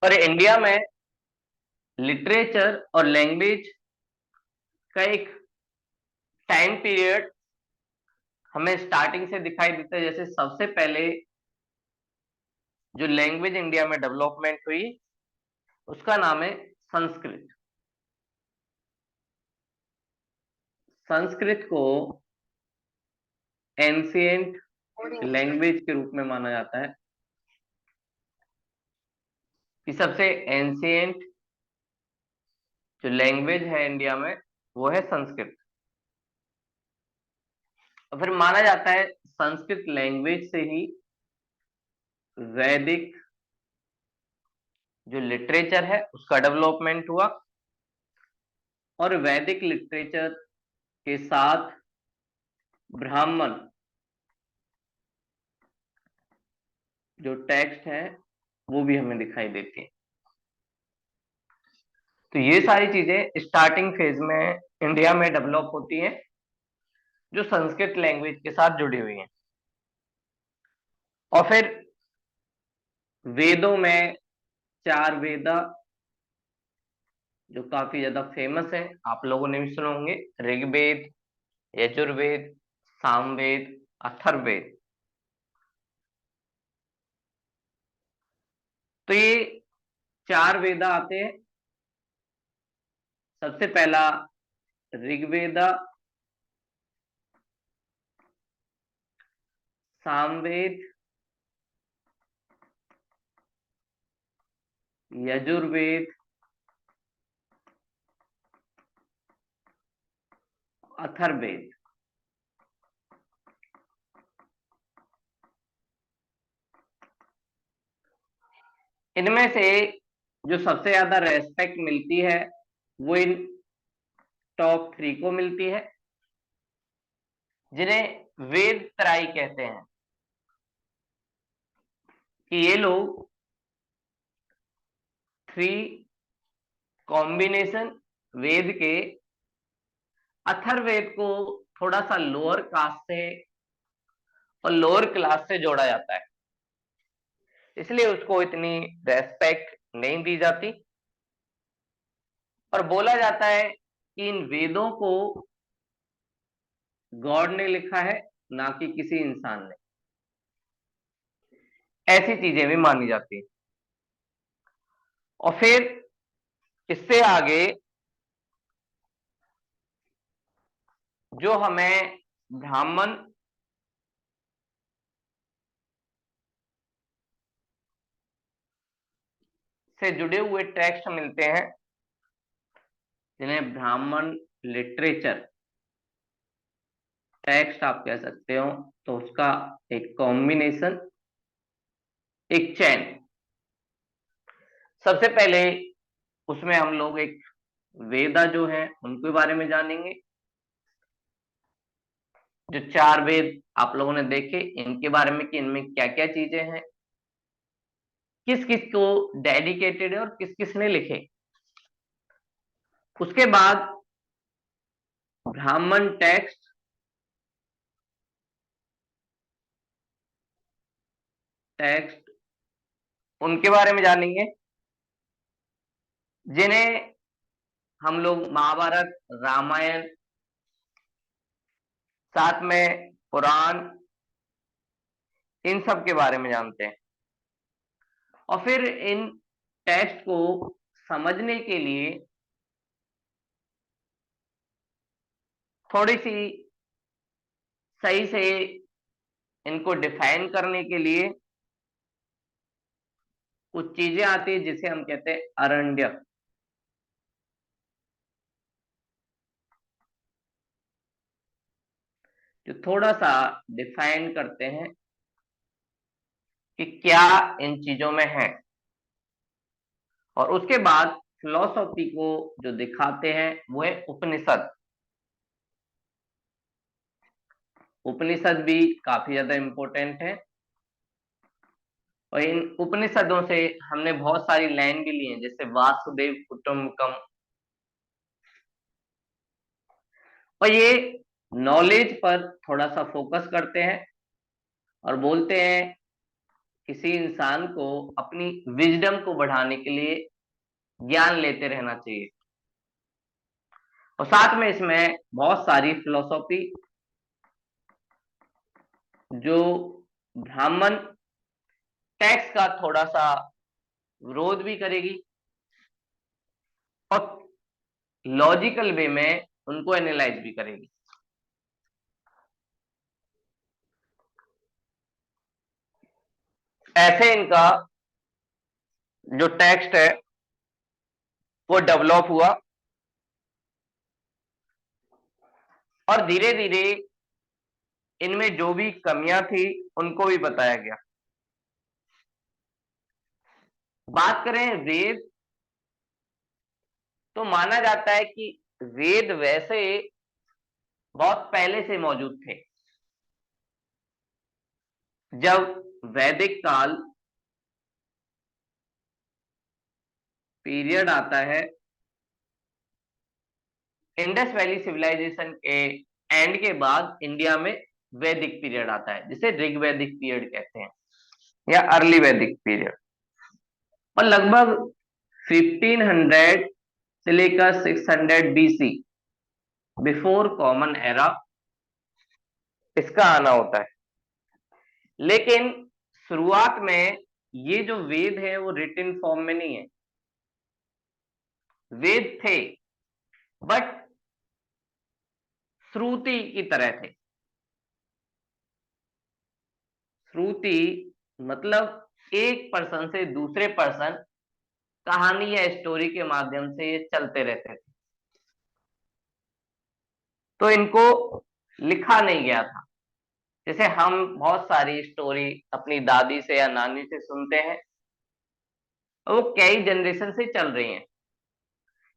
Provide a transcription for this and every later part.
और इंडिया में लिटरेचर और लैंग्वेज का एक टाइम पीरियड हमें स्टार्टिंग से दिखाई देता है। जैसे सबसे पहले जो लैंग्वेज इंडिया में डेवलपमेंट हुई उसका नाम है संस्कृत। संस्कृत को एंशिएंट लैंग्वेज के रूप में माना जाता है कि सबसे एंशिएंट जो लैंग्वेज है इंडिया में वो है संस्कृत। और फिर माना जाता है संस्कृत लैंग्वेज से ही वैदिक जो लिटरेचर है उसका डेवलपमेंट हुआ। और वैदिक लिटरेचर के साथ ब्राह्मण जो टेक्स्ट है वो भी हमें दिखाई देती है। तो ये सारी चीजें स्टार्टिंग फेज में इंडिया में डेवलप होती हैं जो संस्कृत लैंग्वेज के साथ जुड़ी हुई हैं। और फिर वेदों में चार वेदा जो काफी ज्यादा फेमस है, आप लोगों ने भी सुने होंगे, ऋग्वेद, यजुर्वेद, सामवेद, अथर्ववेद। तो ये चार वेदा आते हैं। सबसे पहला ऋग्वेदा, सामवेद, यजुर्वेद, अथर्ववेद। इनमें से जो सबसे ज्यादा रेस्पेक्ट मिलती है वो इन टॉप थ्री को मिलती है, जिन्हें वेद त्राई कहते हैं। कि ये लोग थ्री कॉम्बिनेशन वेद के अथर्ववेद को थोड़ा सा लोअर कास्ट से और लोअर क्लास से जोड़ा जाता है, इसलिए उसको इतनी रेस्पेक्ट नहीं दी जाती। और बोला जाता है कि इन वेदों को गॉड ने लिखा है, ना कि किसी इंसान ने। ऐसी चीजें भी मानी जाती हैं। और फिर इससे आगे जो हमें ब्राह्मण से जुड़े हुए टेक्स्ट मिलते हैं, जिन्हें ब्राह्मण लिटरेचर टेक्स्ट आप कह सकते हो। तो उसका एक कॉम्बिनेशन, एक चैन। सबसे पहले उसमें हम लोग एक वेदा जो है उनके बारे में जानेंगे। जो चार वेद आप लोगों ने देखे इनके बारे में कि इनमें क्या क्या चीजें हैं, किस किस को डेडिकेटेड है और किस किस ने लिखे। उसके बाद ब्राह्मण टेक्स्ट उनके बारे में जानेंगे, जिन्हें हम लोग महाभारत, रामायण, साथ में पुराण, इन सब के बारे में जानते हैं। और फिर इन टेक्स्ट को समझने के लिए थोड़ी सी सही से इनको डिफाइन करने के लिए कुछ चीजें आती है जिसे हम कहते हैं अरण्यक। जो थोड़ा सा डिफाइन करते हैं कि क्या इन चीजों में है। और उसके बाद फिलॉसफी को जो दिखाते हैं वो है उपनिषद। उपनिषद भी काफी ज्यादा इंपॉर्टेंट है। और इन उपनिषदों से हमने बहुत सारी लाइन भी ली हैं, जैसे वासुदेव कुटुंबकम। और ये नॉलेज पर थोड़ा सा फोकस करते हैं और बोलते हैं किसी इंसान को अपनी विजडम को बढ़ाने के लिए ज्ञान लेते रहना चाहिए। और साथ में इसमें बहुत सारी फिलोसॉफी जो ब्राह्मण टैक्स का थोड़ा सा विरोध भी करेगी और लॉजिकल वे में उनको एनालाइज भी करेगी। ऐसे इनका जो टेक्स्ट है वो डेवलप हुआ और धीरे धीरे इनमें जो भी कमियां थी उनको भी बताया गया। बात करें वेद, तो माना जाता है कि वेद वैसे बहुत पहले से मौजूद थे। जब वैदिक काल पीरियड आता है, इंडस वैली सिविलाइजेशन के एंड के बाद इंडिया में वैदिक पीरियड आता है, जिसे ऋग्वैदिक पीरियड कहते हैं या अर्ली वैदिक पीरियड। और लगभग 1500 से लेकर 600 बीसी, बिफोर कॉमन एरा, इसका आना होता है। लेकिन शुरुआत में ये जो वेद है वो रिटन फॉर्म में नहीं है। वेद थे बट श्रुति की तरह थे। श्रुति मतलब एक पर्सन से दूसरे पर्सन कहानी या स्टोरी के माध्यम से ये चलते रहते थे, तो इनको लिखा नहीं गया था। जैसे हम बहुत सारी स्टोरी अपनी दादी से या नानी से सुनते हैं, वो कई जनरेशन से चल रही हैं,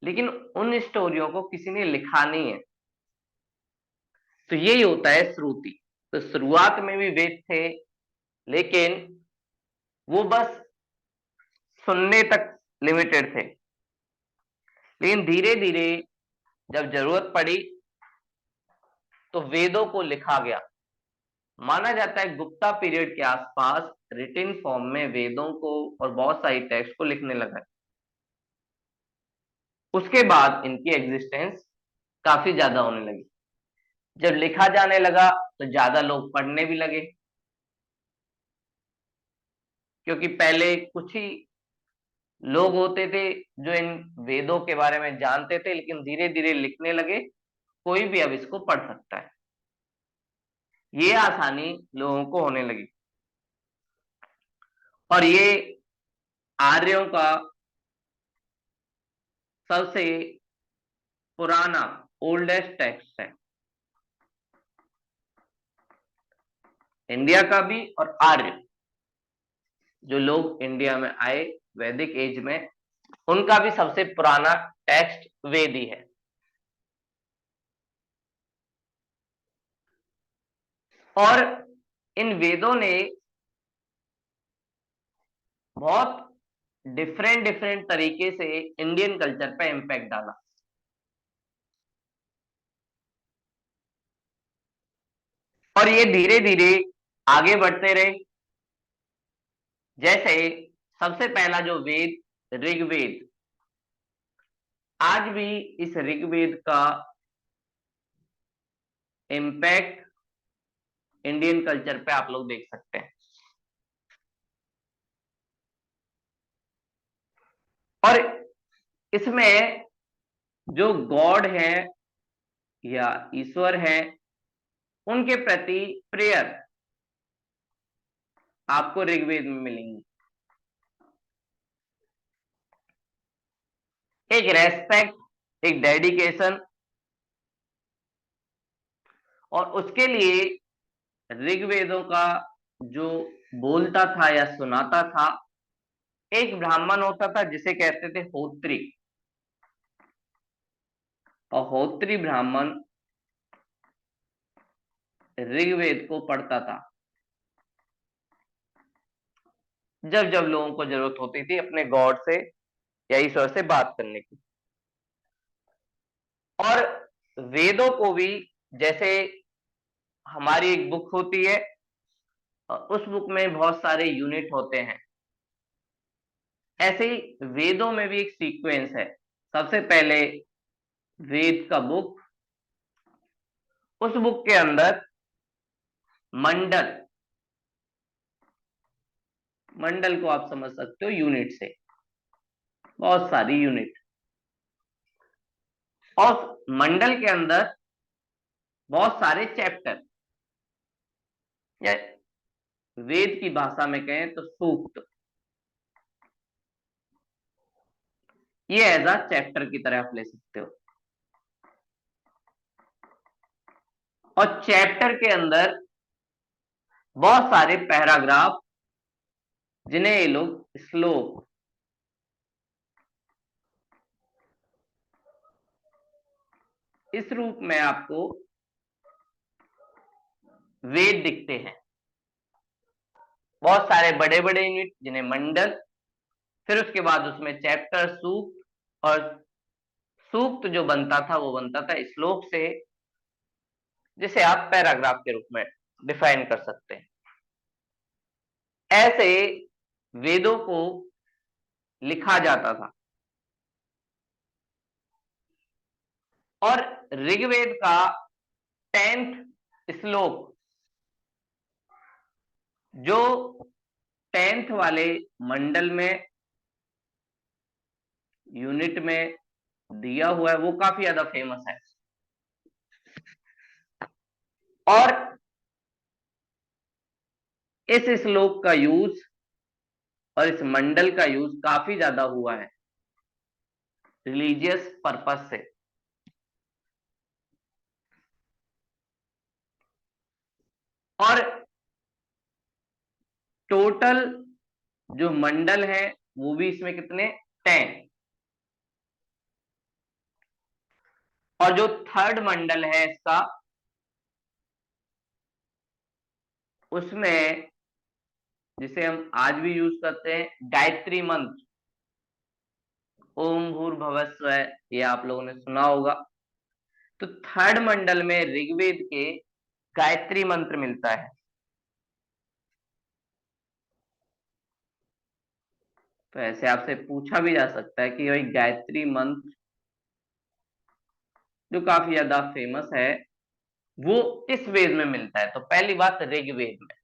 लेकिन उन स्टोरियों को किसी ने लिखा नहीं है। तो यही होता है श्रुति। तो शुरुआत में भी वेद थे, लेकिन वो बस सुनने तक लिमिटेड थे। लेकिन धीरे धीरे जब जरूरत पड़ी तो वेदों को लिखा गया। माना जाता है गुप्ता पीरियड के आसपास रिटन फॉर्म में वेदों को और बहुत सारी टेक्स्ट को लिखने लगा। उसके बाद इनकी एग्जिस्टेंस काफी ज्यादा होने लगी। जब लिखा जाने लगा तो ज्यादा लोग पढ़ने भी लगे, क्योंकि पहले कुछ ही लोग होते थे जो इन वेदों के बारे में जानते थे, लेकिन धीरे धीरे लिखने लगे, कोई भी अब इसको पढ़ सकता है। ये आसानी लोगों को होने लगी और ये आर्यों का सबसे पुराना ओल्डेस्ट टेक्स्ट है, इंडिया का भी। और आर्य जो लोग इंडिया में आए वैदिक एज में, उनका भी सबसे पुराना टेक्स्ट वेद ही है। और इन वेदों ने बहुत डिफरेंट डिफरेंट तरीके से इंडियन कल्चर पे इम्पैक्ट डाला। और ये धीरे धीरे आगे बढ़ते रहे। जैसे सबसे पहला जो वेद ऋग्वेद, आज भी इस ऋग्वेद का इम्पैक्ट इंडियन कल्चर पे आप लोग देख सकते हैं। और इसमें जो गॉड है या ईश्वर है, उनके प्रति प्रेयर आपको ऋग्वेद में मिलेंगी। एक रेस्पेक्ट, एक डेडिकेशन, और उसके लिए ऋग्वेदों का जो बोलता था या सुनाता था, एक ब्राह्मण होता था जिसे कहते थे होत्री। और होत्री ब्राह्मण ऋग्वेद को पढ़ता था जब जब लोगों को जरूरत होती थी अपने गॉड से या ईश्वर से बात करने की। और वेदों को भी, जैसे हमारी एक बुक होती है और उस बुक में बहुत सारे यूनिट होते हैं। ऐसे ही वेदों में भी एक सीक्वेंस है। सबसे पहले वेद का बुक, उस बुक के अंदर मंडल, मंडल को आप समझ सकते हो यूनिट से, बहुत सारी यूनिट, और मंडल के अंदर बहुत सारे चैप्टर, या वेद की भाषा में कहें तो सूक्त, ये एज अ चैप्टर की तरह आप ले सकते हो। और चैप्टर के अंदर बहुत सारे पैराग्राफ, जिन्हें ये लोग श्लोक, इस रूप में आपको वेद दिखते हैं। बहुत सारे बड़े बड़े यूनिट जिन्हें मंडल, फिर उसके बाद उसमें चैप्टर, सूक्त, और सूक्त जो बनता था वो बनता था श्लोक से, जिसे आप पैराग्राफ के रूप में डिफाइन कर सकते हैं। ऐसे वेदों को लिखा जाता था। और ऋग्वेद का 10th श्लोक, जो 10th वाले मंडल में यूनिट में दिया हुआ है, वो काफी ज्यादा फेमस है। और इस श्लोक का यूज और इस मंडल का यूज काफी ज्यादा हुआ है रिलीजियस पर्पस से। और टोटल जो मंडल है वो भी इसमें कितने, 10। और जो थर्ड मंडल है इसका, उसमें जिसे हम आज भी यूज करते हैं गायत्री मंत्र, ओम भूर्भुवः स्वः, ये आप लोगों ने सुना होगा। तो थर्ड मंडल में ऋग्वेद के गायत्री मंत्र मिलता है। तो ऐसे आपसे पूछा भी जा सकता है कि भाई गायत्री मंत्र जो काफी ज्यादा फेमस है वो किस वेद में मिलता है। तो पहली बात ऋग्वेद में।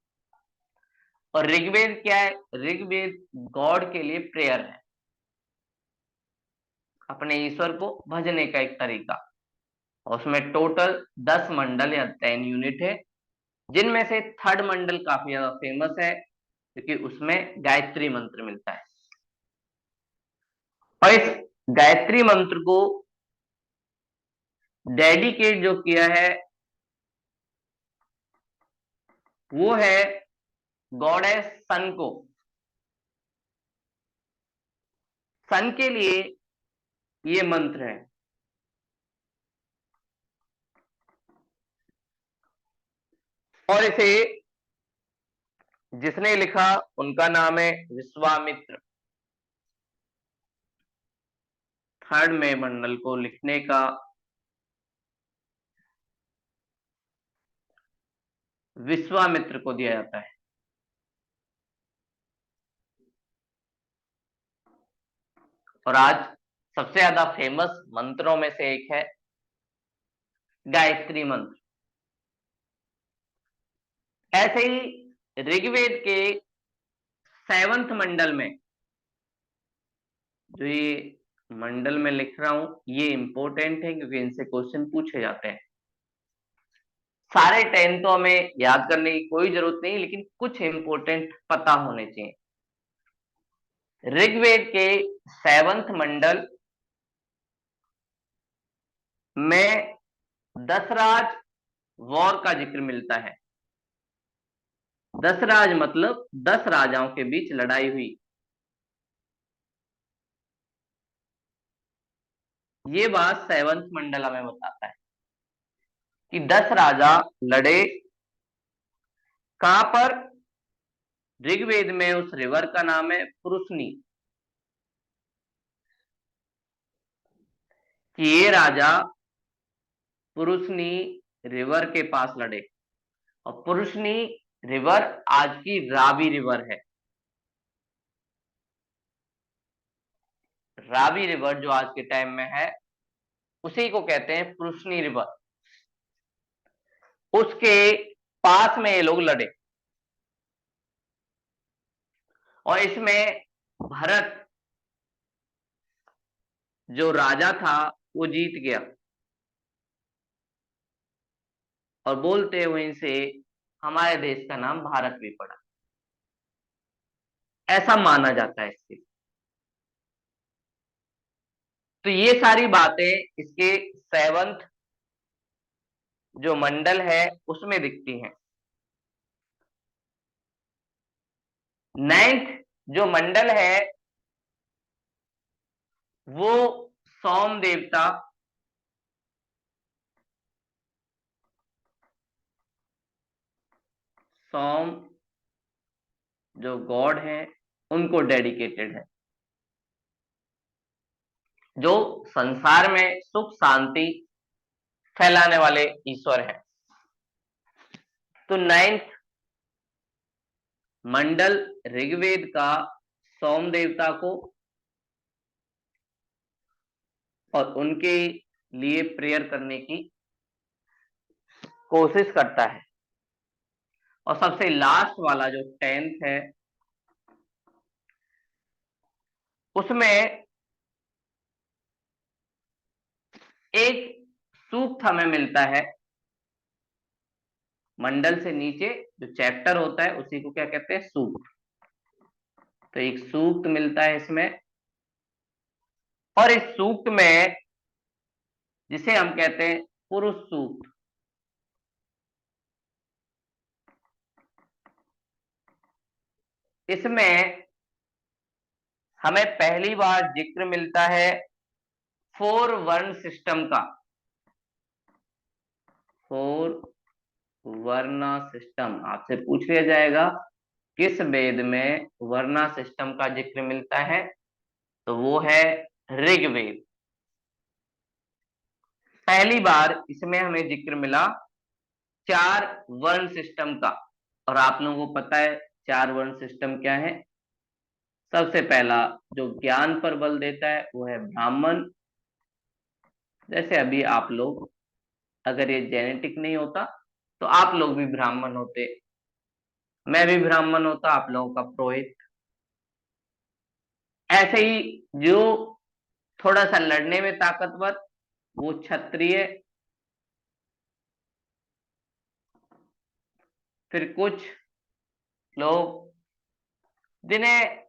और ऋग्वेद क्या है, ऋग्वेद गॉड के लिए प्रेयर है, अपने ईश्वर को भजने का एक तरीका। और उसमें टोटल 10 मंडल या 10 यूनिट है, जिनमें से थर्ड मंडल काफी ज्यादा फेमस है क्योंकि उसमें गायत्री मंत्र मिलता है। और इस गायत्री मंत्र को डेडिकेट जो किया है वो है गॉडेस सन को। सन के लिए ये मंत्र है। और इसे जिसने लिखा उनका नाम है विश्वामित्र। थर्ड में मंडल को लिखने का विश्वामित्र को दिया जाता है। और आज सबसे ज्यादा फेमस मंत्रों में से एक है गायत्री मंत्र। ऐसे ही ऋग्वेद के 7th मंडल में, जो ये मंडल में लिख रहा हूं ये इंपॉर्टेंट है क्योंकि इनसे क्वेश्चन पूछे जाते हैं। सारे 10 तो हमें याद करने की कोई जरूरत नहीं, लेकिन कुछ इंपॉर्टेंट पता होने चाहिए। ऋग्वेद के 7th मंडल में दशराज वॉर का जिक्र मिलता है। दशराज मतलब 10 राजाओं के बीच लड़ाई हुई। ये बात 7th मंडल हमें बताता है कि 10 राजा लड़े। कहां पर, ऋग्वेद में उस रिवर का नाम है पुरुषनी। कि ये राजा पुरुषनी रिवर के पास लड़े। और पुरुषनी रिवर आज की रावी रिवर है। रावी रिवर जो आज के टाइम में है उसी को कहते हैं पुरुषनी रिवर। उसके पास में ये लोग लड़े और इसमें भरत जो राजा था वो जीत गया और बोलते हुए से हमारे देश का नाम भारत भी पड़ा, ऐसा माना जाता है इससे। तो ये सारी बातें इसके सेवंथ जो मंडल है उसमें दिखती हैं। नाइन्थ जो मंडल है वो सोम देवता सोम जो गॉड है उनको डेडिकेटेड है, जो संसार में सुख शांति फैलाने वाले ईश्वर हैं। तो नाइन्थ मंडल ऋग्वेद का सोम देवता को और उनके लिए प्रेयर करने की कोशिश करता है। और सबसे लास्ट वाला जो 10th है उसमें एक सूक्त हमें मिलता है। मंडल से नीचे जो चैप्टर होता है उसी को क्या कहते हैं, सूक्त। तो एक सूक्त मिलता है इसमें, और इस सूक्त में जिसे हम कहते हैं पुरुष सूक्त, इसमें हमें पहली बार जिक्र मिलता है 4 वर्ण सिस्टम का। 4 वर्णा सिस्टम आपसे पूछ लिया जाएगा किस वेद में वर्णा सिस्टम का जिक्र मिलता है, तो वो है ऋग्वेद। पहली बार इसमें हमें जिक्र मिला 4 वर्ण सिस्टम का। और आप लोगों को पता है 4 वर्ण सिस्टम क्या है। सबसे पहला जो ज्ञान पर बल देता है वो है ब्राह्मण। जैसे अभी आप लोग, अगर ये जेनेटिक नहीं होता तो आप लोग भी ब्राह्मण होते, मैं भी ब्राह्मण होता, आप लोगों का पुरोहित। ऐसे ही जो थोड़ा सा लड़ने में ताकतवर वो क्षत्रिय। फिर कुछ लोग जिन्हें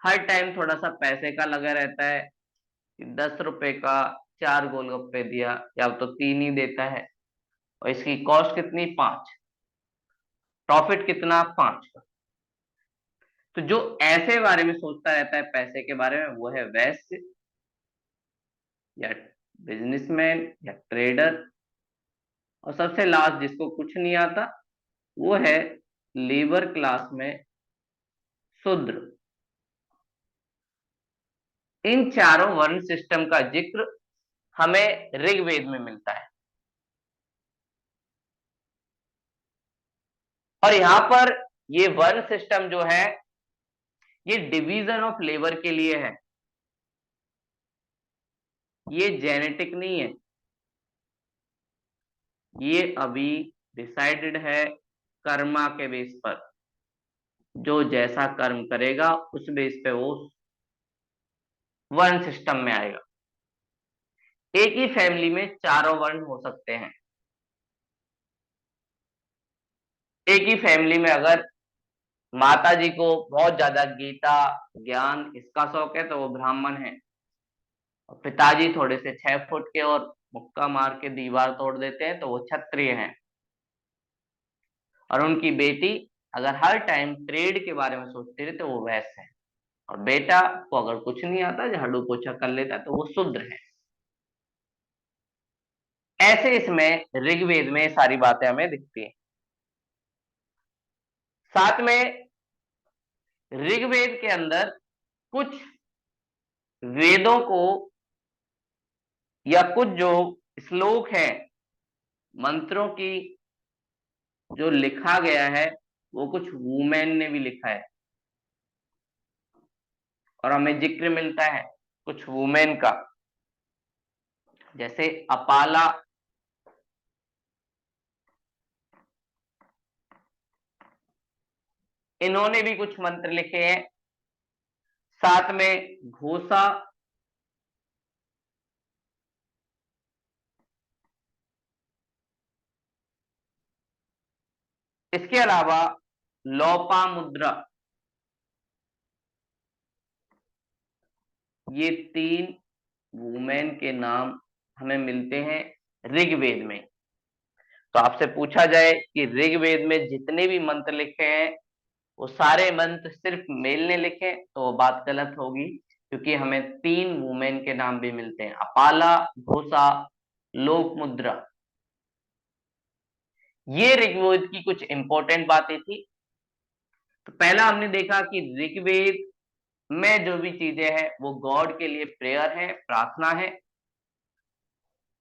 हर टाइम थोड़ा सा पैसे का लगा रहता है कि 10 रुपए का 4 गोलगप्पे दिया, या तो 3 ही देता है और इसकी कॉस्ट कितनी, 5, प्रॉफिट कितना, 5 का। तो जो ऐसे बारे में सोचता रहता है पैसे के बारे में वो है वैश्य या बिजनेसमैन या ट्रेडर। और सबसे लास्ट जिसको कुछ नहीं आता वो है लेबर क्लास में शूद्र। इन चारों वर्ण सिस्टम का जिक्र हमें ऋग्वेद में मिलता है। और यहां पर ये वर्ण सिस्टम जो है ये डिवीजन ऑफ लेबर के लिए है, ये जेनेटिक नहीं है। ये अभी डिसाइडेड है कर्मा के बेस पर, जो जैसा कर्म करेगा उस बेस पे वो वर्ण सिस्टम में आएगा। एक ही फैमिली में चारों वर्ण हो सकते हैं। एक ही फैमिली में अगर माता जी को बहुत ज्यादा गीता ज्ञान इसका शौक है तो वो ब्राह्मण है, और पिताजी थोड़े से 6 फुट के और मुक्का मार के दीवार तोड़ देते हैं तो वो क्षत्रिय हैं। और उनकी बेटी अगर हर टाइम ट्रेड के बारे में सोचती रहे तो वो वैश्य है। और बेटा को अगर कुछ नहीं आता, झाड़ू पोछा कर लेता है, तो वो शूद्र है। ऐसे इसमें ऋग्वेद में सारी बातें हमें दिखती है। साथ में ऋग्वेद के अंदर कुछ वेदों को या कुछ जो श्लोक हैं मंत्रों की जो लिखा गया है वो कुछ वुमेन ने भी लिखा है, और हमें जिक्र मिलता है कुछ वुमेन का, जैसे अपाला, इन्होंने भी कुछ मंत्र लिखे हैं। साथ में घोषा, इसके अलावा लोपामुद्रा, ये 3 वुमेन के नाम हमें मिलते हैं ऋग्वेद में। तो आपसे पूछा जाए कि ऋग्वेद में जितने भी मंत्र लिखे हैं वो सारे मंत्र सिर्फ मेल ने लिखे, तो वो बात गलत होगी, क्योंकि हमें 3 वुमेन के नाम भी मिलते हैं, अपाला, घोषा, लोकमुद्रा। ये ऋग्वेद की कुछ इंपॉर्टेंट बातें थी। तो पहला हमने देखा कि ऋग्वेद में जो भी चीजें हैं वो गॉड के लिए प्रेयर है, प्रार्थना है,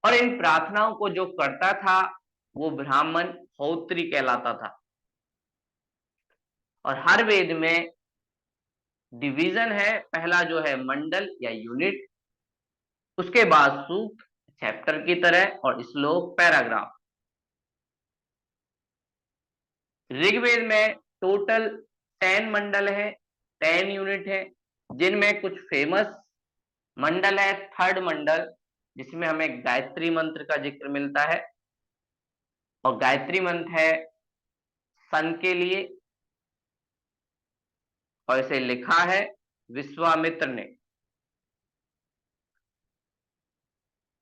और इन प्रार्थनाओं को जो करता था वो ब्राह्मण होत्री कहलाता था। और हर वेद में डिवीजन है, पहला जो है मंडल या यूनिट, उसके बाद सूक्त चैप्टर की तरह, और श्लोक पैराग्राफ। ऋग्वेद में टोटल 10 मंडल है, 10 यूनिट है, जिनमें कुछ फेमस मंडल है। थर्ड मंडल, जिसमें हमें गायत्री मंत्र का जिक्र मिलता है, और गायत्री मंत्र है सन के लिए, और इसे लिखा है विश्वामित्र ने।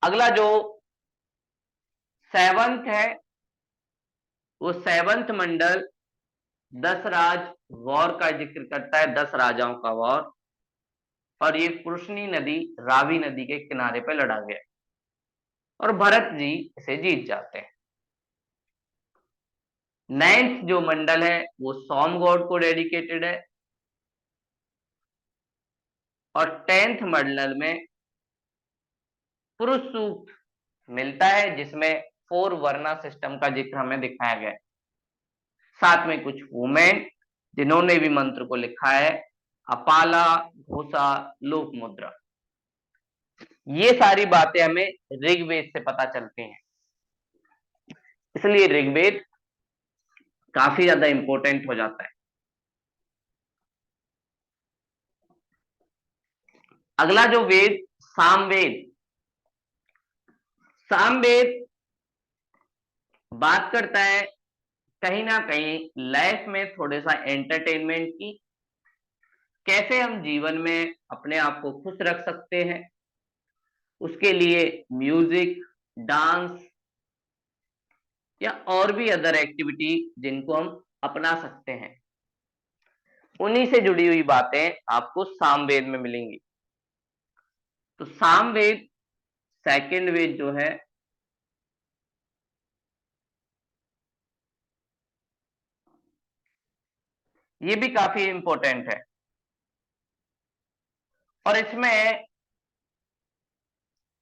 अगला जो सेवंथ है, वो सेवंथ मंडल 10 राज वॉर का जिक्र करता है, 10 राजाओं का वॉर, और ये पुरुषनी नदी, रावी नदी के किनारे पे लड़ा गया, और भरत जी इसे जीत जाते हैं। 9th जो मंडल है वो सोम गॉड को डेडिकेटेड है, और 10th मंडल में पुरुष सूक्त मिलता है, जिसमें 4 वर्ना सिस्टम का जिक्र हमें दिखाया गया है। साथ में कुछ वुमेन जिन्होंने भी मंत्र को लिखा है, अपाला, घोषा, लोकमुद्रा। ये सारी बातें हमें ऋग्वेद से पता चलती हैं, इसलिए ऋग्वेद काफी ज्यादा इंपॉर्टेंट हो जाता है। अगला जो वेद, सामवेद। सामवेद बात करता है कहीं ना कहीं लाइफ में थोड़े सा एंटरटेनमेंट की, कैसे हम जीवन में अपने आप को खुश रख सकते हैं, उसके लिए म्यूजिक, डांस, या और भी अदर एक्टिविटी जिनको हम अपना सकते हैं, उन्हीं से जुड़ी हुई बातें आपको सामवेद में मिलेंगी। तो सामवेद सेकंड वेद जो है, ये भी काफी इंपॉर्टेंट है, और इसमें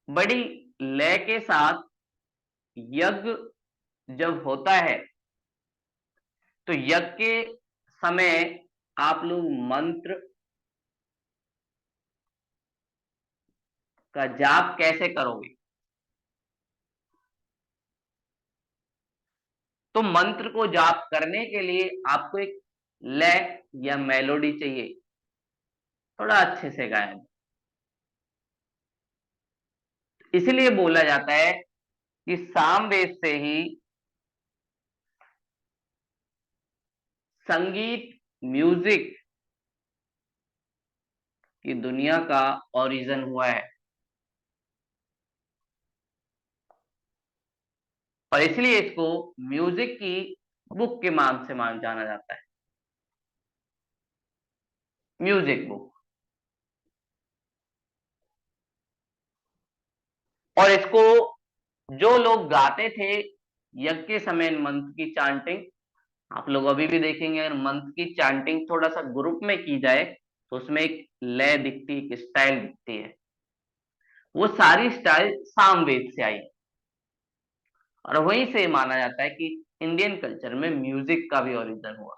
बड़ी लय के साथ यज्ञ जब होता है, तो यज्ञ के समय आप लोग मंत्र का जाप कैसे करोगे। तो मंत्र को जाप करने के लिए आपको एक लय या मेलोडी चाहिए, थोड़ा अच्छे से गाया, इसलिए बोला जाता है कि सामवेद से ही संगीत, म्यूजिक की दुनिया का ओरिजिन हुआ है, और इसलिए इसको म्यूजिक की बुक के नाम से जाना जाता है, म्यूजिक बुक। और इसको जो लोग गाते थे यज्ञ के समय मंत्र की चांटिंग, आप लोग अभी भी देखेंगे, अगर मंत्र की चांटिंग थोड़ा सा ग्रुप में की जाए तो उसमें एक लय दिखती, एक स्टाइल दिखती है, वो सारी स्टाइल सामवेद से आई, और वहीं से माना जाता है कि इंडियन कल्चर में म्यूजिक का भी ओरिजिन हुआ।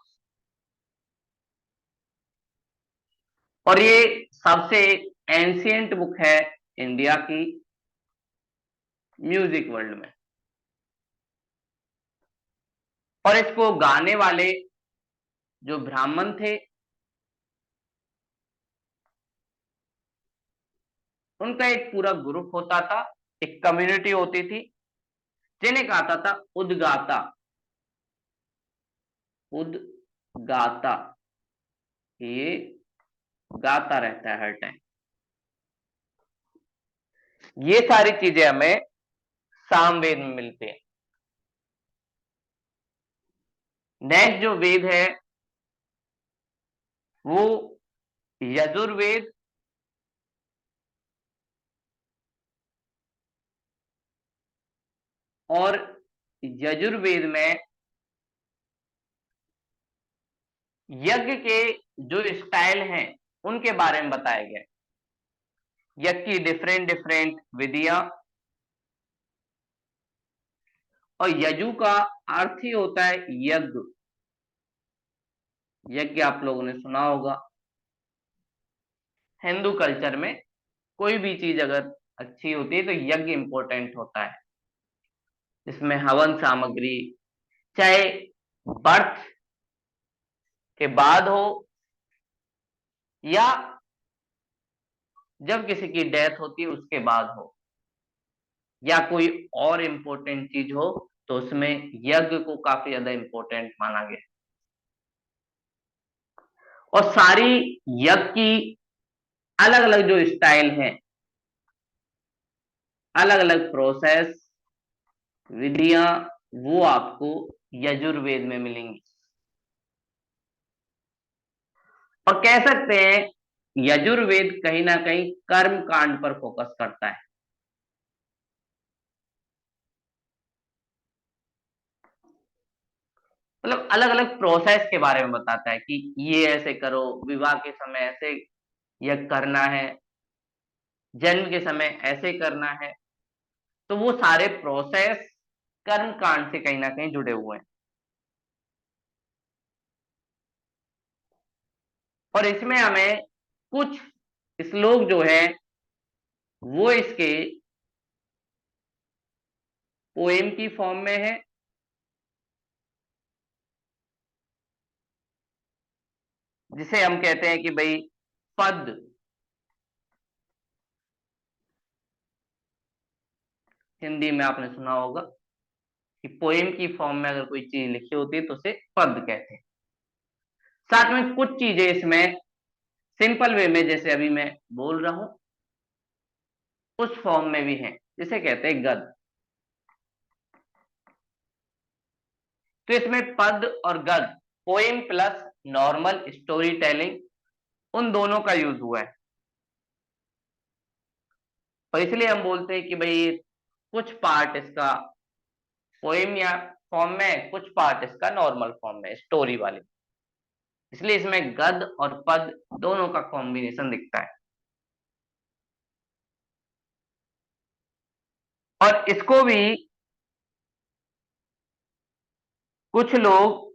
और ये सबसे एंशियंट बुक है इंडिया की म्यूजिक वर्ल्ड में। और इसको गाने वाले जो ब्राह्मण थे, उनका एक पूरा ग्रुप होता था, एक कम्युनिटी होती थी, जिन्हें कहा था उदगाता। उदगाता, ये गाता रहता है हर टाइम। ये सारी चीजें हमें सामवेद में मिलती हैं। नेक्स्ट जो वेद है वो यजुर्वेद। और यजुर्वेद में यज्ञ के जो स्टाइल हैं उनके बारे में बताया गया है। यज्ञ की डिफरेंट डिफरेंट विधियां। और यजु का अर्थ ही होता है यज्ञ। यज्ञ आप लोगों ने सुना होगा। हिंदू कल्चर में कोई भी चीज अगर अच्छी होती है तो यज्ञ इंपॉर्टेंट होता है। इसमें हवन सामग्री, चाहे बर्थ के बाद हो या जब किसी की डेथ होती है उसके बाद हो, या कोई और इम्पोर्टेंट चीज हो, तो उसमें यज्ञ को काफी ज्यादा इम्पोर्टेंट माना गया। और सारी यज्ञ की अलग अलग जो स्टाइल हैं, अलग अलग प्रोसेस, विधियां, वो आपको यजुर्वेद में मिलेंगी। और कह सकते हैं यजुर्वेद कहीं ना कहीं कर्म कांड पर फोकस करता है। मतलब अलग अलग प्रोसेस के बारे में बताता है कि ये ऐसे करो, विवाह के समय ऐसे यज्ञ करना है, जन्म के समय ऐसे करना है। तो वो सारे प्रोसेस कर्म कांड से कहीं ना कहीं जुड़े हुए हैं। और इसमें हमें कुछ श्लोक जो है वो इसके पोएम की फॉर्म में है, जिसे हम कहते हैं कि भाई पद। हिंदी में आपने सुना होगा कि पोएम की फॉर्म में अगर कोई चीज लिखी होती है तो उसे पद कहते हैं। साथ में कुछ चीजें इसमें सिंपल वे में, जैसे अभी मैं बोल रहा हूं, उस फॉर्म में भी है, जिसे कहते हैं गद। तो इसमें पद और गद, poem plus normal story telling, उन दोनों का यूज हुआ है। और इसलिए हम बोलते हैं कि भाई कुछ पार्ट इसका पोएम या फॉर्म में है, कुछ पार्ट इसका नॉर्मल फॉर्म में, स्टोरी वाले। इसलिए इसमें गद और पद दोनों का कॉम्बिनेशन दिखता है। और इसको भी कुछ लोग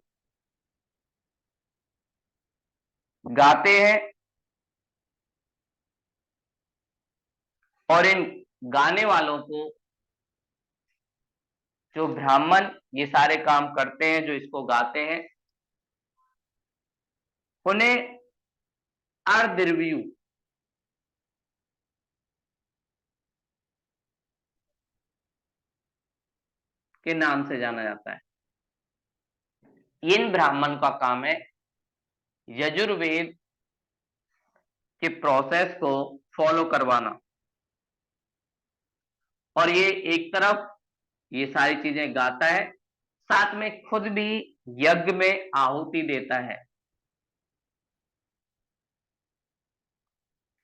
गाते हैं, और इन गाने वालों को जो ब्राह्मण ये सारे काम करते हैं, जो इसको गाते हैं, उन्हें अर्धर्व्यू के नाम से जाना जाता है। इन ब्राह्मण का काम है यजुर्वेद के प्रोसेस को फॉलो करवाना। और ये एक तरफ ये सारी चीजें गाता है, साथ में खुद भी यज्ञ में आहुति देता है,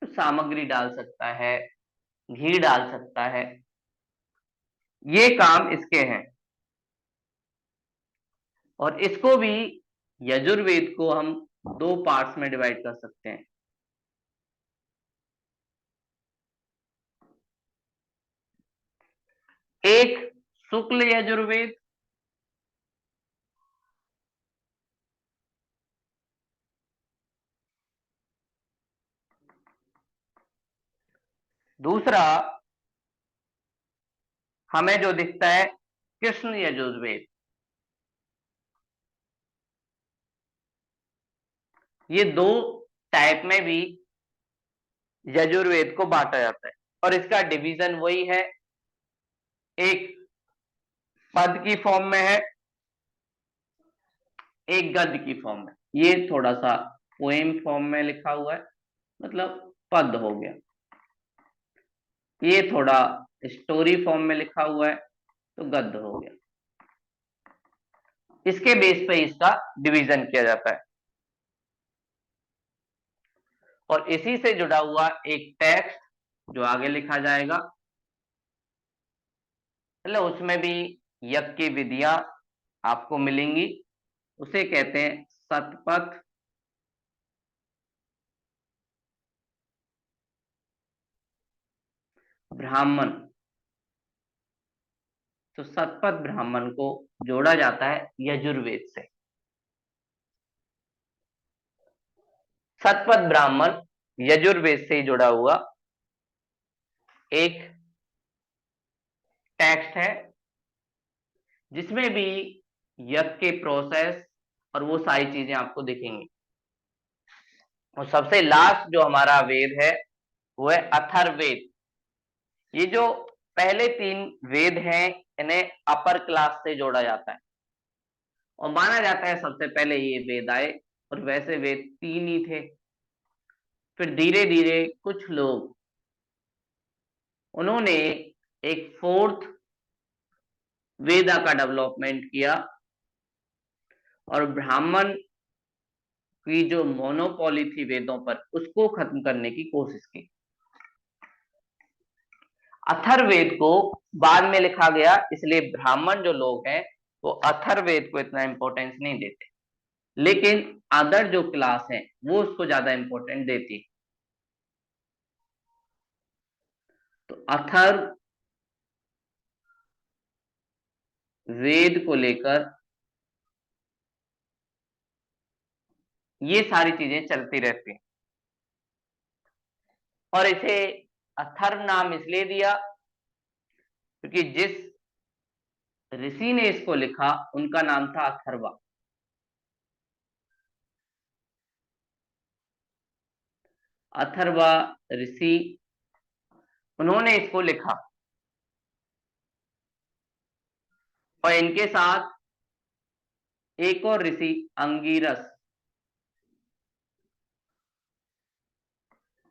सामग्री डाल सकता है, घी डाल सकता है, ये काम इसके हैं। और इसको भी, यजुर्वेद को हम दो पार्ट्स में डिवाइड कर सकते हैं। एक शुक्ल यजुर्वेद, दूसरा हमें जो दिखता है कृष्ण यजुर्वेद, ये दो टाइप में भी यजुर्वेद को बांटा जाता है और इसका डिवीजन वही है, एक पद की फॉर्म में है, एक गद्य की फॉर्म में। ये थोड़ा सा पोएम फॉर्म में लिखा हुआ है, मतलब पद हो गया। ये थोड़ा स्टोरी फॉर्म में लिखा हुआ है तो गद्य हो गया। इसके बेस पे इसका डिवीजन किया जाता है और इसी से जुड़ा हुआ एक टेक्स्ट जो आगे लिखा जाएगा, मतलब उसमें भी यज्ञ की विधियां आपको मिलेंगी, उसे कहते हैं शतपथ ब्राह्मण। तो शतपथ ब्राह्मण को जोड़ा जाता है यजुर्वेद से। शतपथ ब्राह्मण यजुर्वेद से ही जुड़ा हुआ एक टेक्स्ट है, जिसमें भी यज्ञ के प्रोसेस और वो सारी चीजें आपको दिखेंगी। और सबसे लास्ट जो हमारा वेद है वो है अथर्ववेद। ये जो पहले तीन वेद हैं इन्हें अपर क्लास से जोड़ा जाता है और माना जाता है सबसे पहले ये वेद आए, और वैसे वेद तीन ही थे। फिर धीरे धीरे कुछ लोग उन्होंने एक फोर्थ वेदा का डेवलपमेंट किया और ब्राह्मण की जो मोनोपोली थी वेदों पर उसको खत्म करने की कोशिश की। अथर्ववेद को बाद में लिखा गया, इसलिए ब्राह्मण जो लोग हैं वो अथर्ववेद को इतना इंपॉर्टेंस नहीं देते, लेकिन अदर जो क्लास है वो उसको ज्यादा इंपॉर्टेंट देती है। तो अथर्व वेद को लेकर ये सारी चीजें चलती रहती हैं और इसे अथर्व नाम इसलिए दिया क्योंकि जिस ऋषि ने इसको लिखा उनका नाम था अथर्वा। अथर्वा ऋषि, उन्होंने इसको लिखा और इनके साथ एक और ऋषि अंगिरस,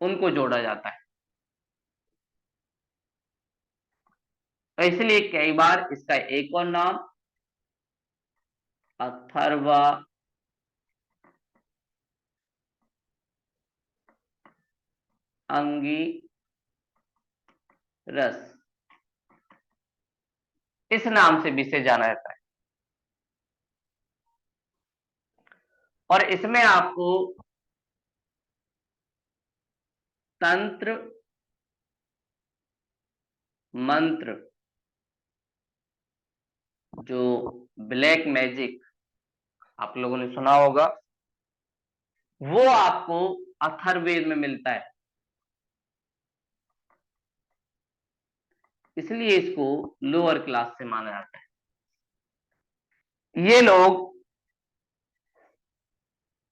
उनको जोड़ा जाता है। तो इसलिए कई बार इसका एक और नाम अथर्वा अंगिरस, इस नाम से भी इसे जाना जाता है। और इसमें आपको तंत्र मंत्र, जो ब्लैक मैजिक आप लोगों ने सुना होगा, वो आपको अथर्ववेद में मिलता है। इसलिए इसको लोअर क्लास से माना जाता है। ये लोग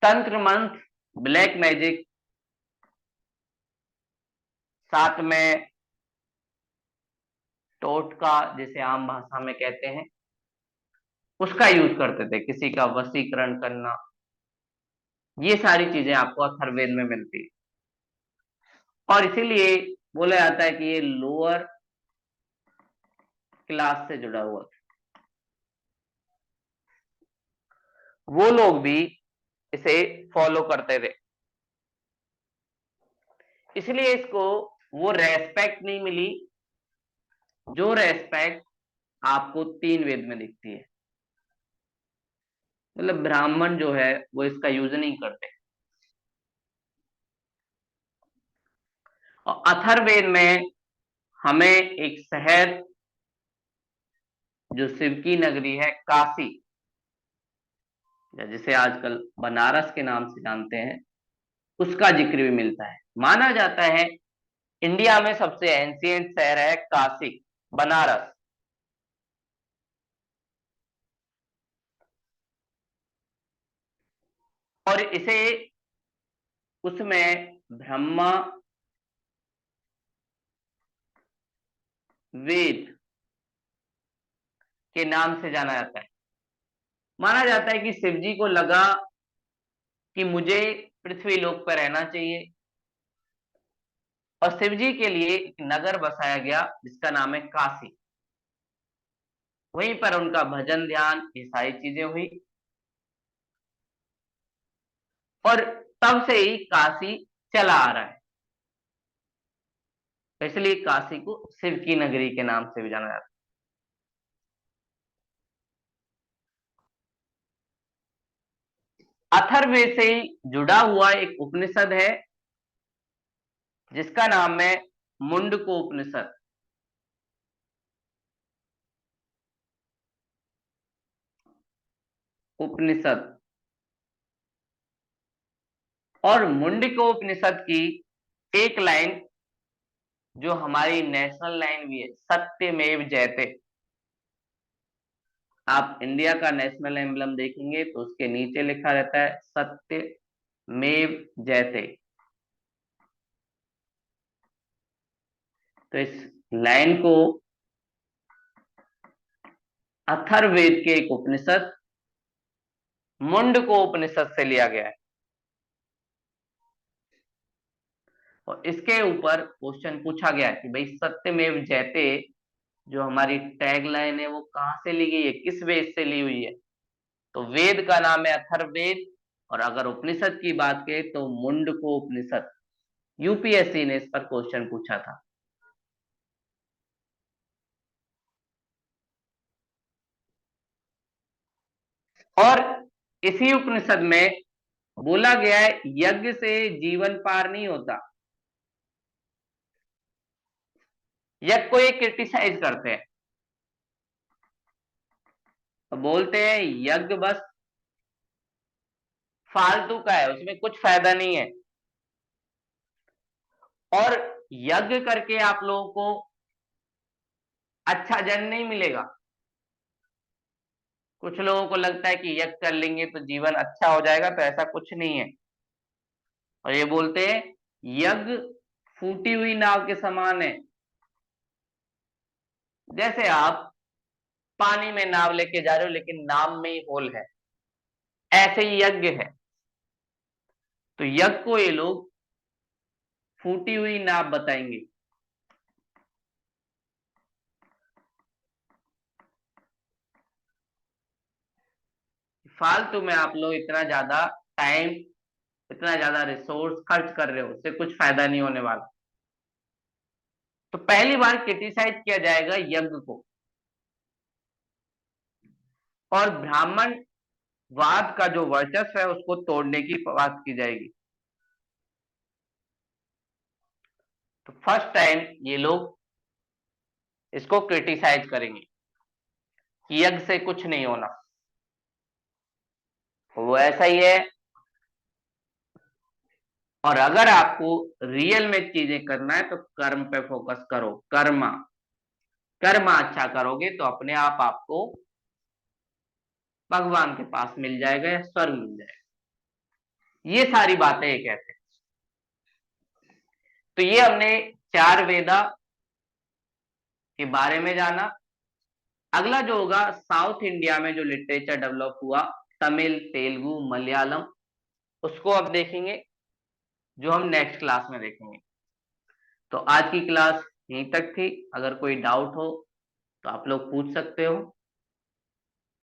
तंत्र मंत्र ब्लैक मैजिक, साथ में टोटका जिसे आम भाषा में कहते हैं, उसका यूज करते थे, किसी का वशीकरण करना, ये सारी चीजें आपको अथर्ववेद में मिलती है। और इसीलिए बोला जाता है कि ये लोअर क्लास से जुड़ा हुआ था। वो लोग भी इसे फॉलो करते थे, इसलिए इसको वो रेस्पेक्ट नहीं मिली जो रेस्पेक्ट आपको तीन वेद में दिखती है। मतलब ब्राह्मण जो है वो इसका यूज नहीं करते। और अथर्ववेद में हमें एक शहर जो शिव की नगरी है काशी, या जिसे आजकल बनारस के नाम से जानते हैं, उसका जिक्र भी मिलता है। माना जाता है इंडिया में सबसे एंशियंट शहर है काशी, बनारस। और इसे उसमें ब्रह्मा वेद के नाम से जाना जाता है। माना जाता है कि शिव जी को लगा कि मुझे पृथ्वी लोक पर रहना चाहिए, और शिव जी के लिए एक नगर बसाया गया जिसका नाम है काशी। वहीं पर उनका भजन ध्यान ये सारी चीजें हुई, और तब से ही काशी चला आ रहा है। तो इसलिए काशी को शिव की नगरी के नाम से भी जाना जाता है। अथर्ववेद से ही जुड़ा हुआ एक उपनिषद है जिसका नाम है मुंडको उपनिषद। उपनिषद। और मुंडको उपनिषद की एक लाइन जो हमारी नेशनल लाइन भी है, सत्यमेव जयते। आप इंडिया का नेशनल एम्बलम देखेंगे तो उसके नीचे लिखा रहता है सत्यमेव जयते। तो इस लाइन को अथर्ववेद के एक उपनिषद मुंडको उपनिषद से लिया गया है। और इसके ऊपर क्वेश्चन पूछा गया है कि भाई सत्यमेव जयते जो हमारी टैग लाइन है वो कहाँ से ली गई है, किस वेद से ली हुई है। तो वेद का नाम है अथर्ववेद, और अगर उपनिषद की बात करें तो मुंडको उपनिषद। यूपीएससी ने इस पर क्वेश्चन पूछा था। और इसी उपनिषद में बोला गया है यज्ञ से जीवन पार नहीं होता। यज्ञ को ये क्रिटिसाइज करते हैं, तो बोलते हैं यज्ञ बस फालतू का है, उसमें कुछ फायदा नहीं है। और यज्ञ करके आप लोगों को अच्छा जन्म नहीं मिलेगा। कुछ लोगों को लगता है कि यज्ञ कर लेंगे तो जीवन अच्छा हो जाएगा, तो ऐसा कुछ नहीं है। और ये बोलते हैं यज्ञ फूटी हुई नाव के समान है। जैसे आप पानी में नाव लेके जा रहे हो लेकिन नाव में ही होल है, ऐसे ही यज्ञ है। तो यज्ञ को ये लोग फूटी हुई नाव बताएंगे। फालतू में आप लोग इतना ज्यादा टाइम, इतना ज्यादा रिसोर्स खर्च कर रहे हो, उससे कुछ फायदा नहीं होने वाला। तो पहली बार क्रिटिसाइज किया जाएगा यज्ञ को, और ब्राह्मण वाद का जो वर्चस्व है उसको तोड़ने की बात की जाएगी। तो फर्स्ट टाइम ये लोग इसको क्रिटिसाइज करेंगे कि यज्ञ से कुछ नहीं होना, वो ऐसा ही है। और अगर आपको रियल में चीजें करना है तो कर्म पे फोकस करो। कर्म कर्म अच्छा करोगे तो अपने आप आपको भगवान के पास मिल जाएगा या स्वर्ग मिल जाएगा। ये सारी बातें ये कहते हैं। तो ये हमने चार वेदा के बारे में जाना। अगला जो होगा साउथ इंडिया में जो लिटरेचर डेवलप हुआ, तमिल तेलुगु मलयालम, उसको अब देखेंगे, जो हम नेक्स्ट क्लास में देखेंगे। तो आज की क्लास यहीं तक थी। अगर कोई डाउट हो तो आप लोग पूछ सकते हो।